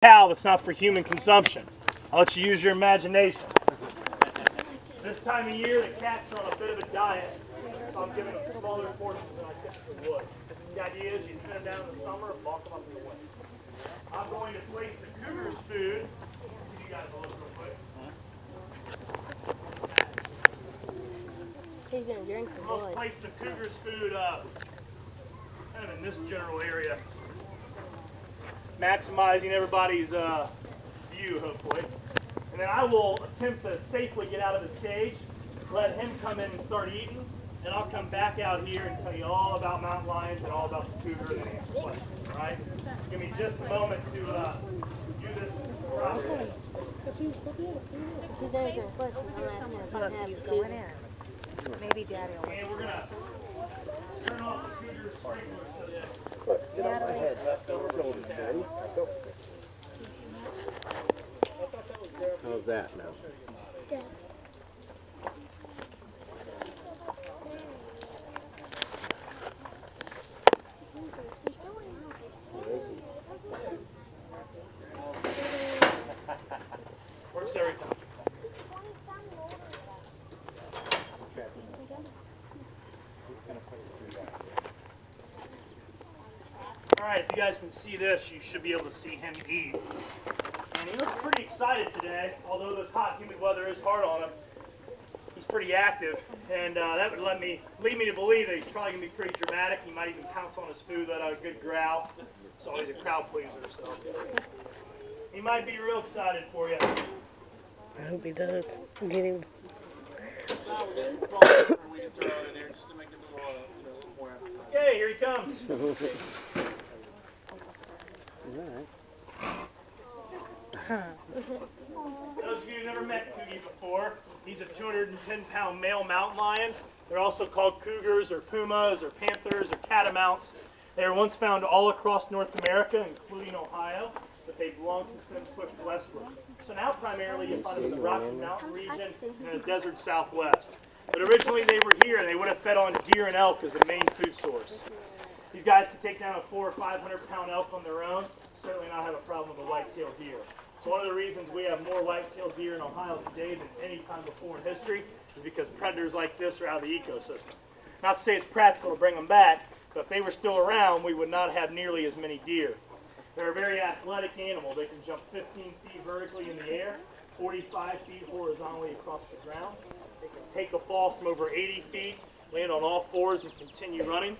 cow that's not for human consumption. I'll let you use your imagination. This time of year, the cats are on a bit of a diet, so I'm giving them smaller portions than I typically would. The idea is you thin them down in the summer and bulk them up in the winter. I'm going to place the cougar's food. Give you guys a look real quick. He's gonna drink the blood. I'm going to place the cougar's food kind of in this general area, maximizing everybody's view, hopefully. And then I will attempt to safely get out of his cage, let him come in and start eating, and I'll come back out here and tell you all about mountain lions and all about the cougar and answer questions, all right? Give me just a moment to do this properly. He's answering questions. I'm asking if I have going in. Maybe Daddy will. And we're going to turn off the cougar sprinkler so that... Get off my head. Ready? Go. How's that now? Works every time. Alright, if you guys can see this, you should be able to see him eat. And he looks pretty excited today, although this hot, humid weather is hard on him. He's pretty active, and that would lead me to believe that he's probably going to be pretty dramatic. He might even pounce on his food, let out a good growl. It's always a crowd pleaser, so he might be real excited for you. I hope he does. Get him. Okay, here he comes. Those of you who've never met Cougie before, he's a 210-pound male mountain lion. They're also called cougars or pumas or panthers or catamounts. They were once found all across North America, including Ohio, but they've long since been pushed westward. So now primarily you find them in the Rocky Mountain region and the desert Southwest. But originally they were here and they would have fed on deer and elk as a main food source. These guys could take down a 400 or 500-pound elk on their own, certainly not have a problem with a white-tailed deer. So one of the reasons we have more white-tailed deer in Ohio today than any time before in history is because predators like this are out of the ecosystem. Not to say it's practical to bring them back, but if they were still around, we would not have nearly as many deer. They're a very athletic animal. They can jump 15 feet vertically in the air, 45 feet horizontally across the ground. They can take a fall from over 80 feet, land on all fours, and continue running.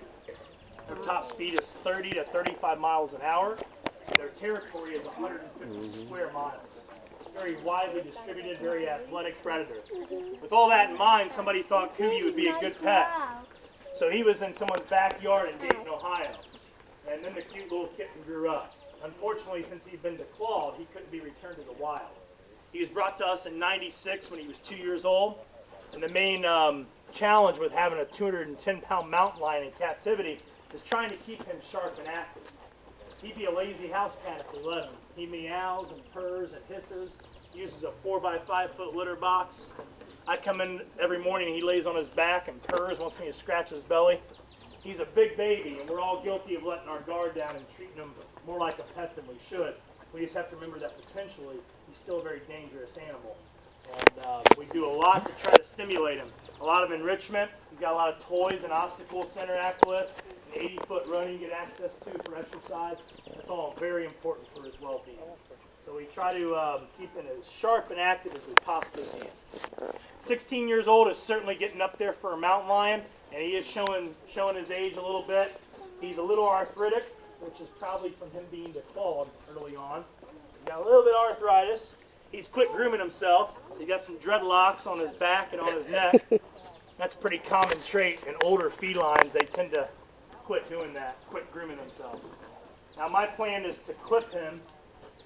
Their top speed is 30 to 35 miles an hour. Their territory is 150 square miles. Very widely distributed, very athletic predator. With all that in mind, somebody thought Cougie would be a good pet. So he was in someone's backyard in Dayton, Ohio. And then the cute little kitten grew up. Unfortunately, since he'd been declawed, he couldn't be returned to the wild. He was brought to us in '96 when he was 2 years old. And the main challenge with having a 210-pound mountain lion in captivity is trying to keep him sharp and active. He'd be a lazy house cat if we let him. He meows and purrs and hisses, uses a 4x5 foot litter box. I come in every morning and he lays on his back and purrs, wants me to scratch his belly. He's a big baby and we're all guilty of letting our guard down and treating him more like a pet than we should. We just have to remember that potentially he's still a very dangerous animal. And we do a lot to try to stimulate him. A lot of enrichment. He's got a lot of toys and obstacle center act lift. 80-foot running, get access to for exercise. That's all very important for his well-being. So we try to keep him as sharp and active as we possibly can. 16 years old is certainly getting up there for a mountain lion, and he is showing his age a little bit. He's a little arthritic, which is probably from him being declawed early on. He's got a little bit of arthritis. He's quit grooming himself. He's got some dreadlocks on his back and on his neck. That's a pretty common trait in older felines. They tend to quit doing that, quit grooming themselves. Now my plan is to clip him,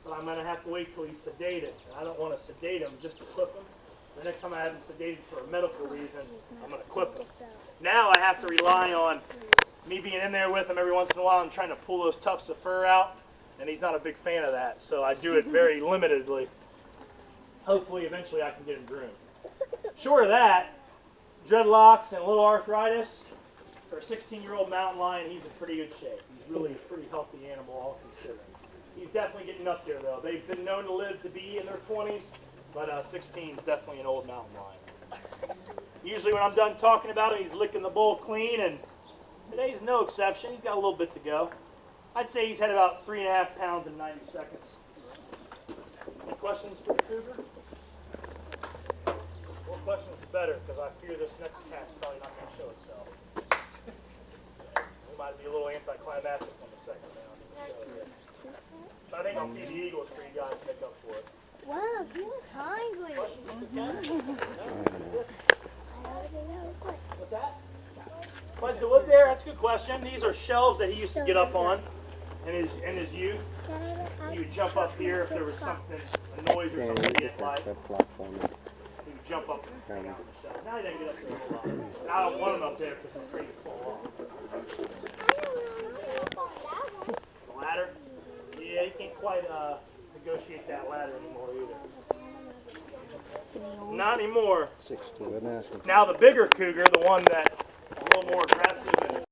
but I'm going to have to wait till he's sedated. I don't want to sedate him just to clip him. The next time I have him sedated for a medical reason, I'm going to clip him. Now I have to rely on me being in there with him every once in a while and trying to pull those tufts of fur out, and he's not a big fan of that, so I do it very limitedly. Hopefully eventually I can get him groomed. Short of that, dreadlocks and a little arthritis, for a 16-year-old mountain lion, he's in pretty good shape. He's really a pretty healthy animal, all considering. He's definitely getting up there though. They've been known to live to be in their 20s, but 16 is definitely an old mountain lion. Usually when I'm done talking about him, he's licking the bowl clean, and today's no exception. He's got a little bit to go. I'd say he's had about 3.5 pounds in 90 seconds. Any questions for the cougar? More questions the better, because I fear this next cat's probably not going to show itself. It might be a little anticlimactic on the second round. But I think I'll feed the eagles for you guys to make up for it. Wow, he was hungry. Questions for the cat? No? What's that? Why is the wood there? That's a good question. These are shelves that he used to get up on in his youth. He would jump up here if there was something, a noise or something he didn't like. He would jump up and hang out on the shelf. Now he doesn't get up there a whole lot. And I don't want him up there because I'm afraid to fall off. The ladder? Yeah, you can't quite negotiate that ladder anymore either. Not anymore. 6'2", Now the bigger cougar, the one that is a little more aggressive and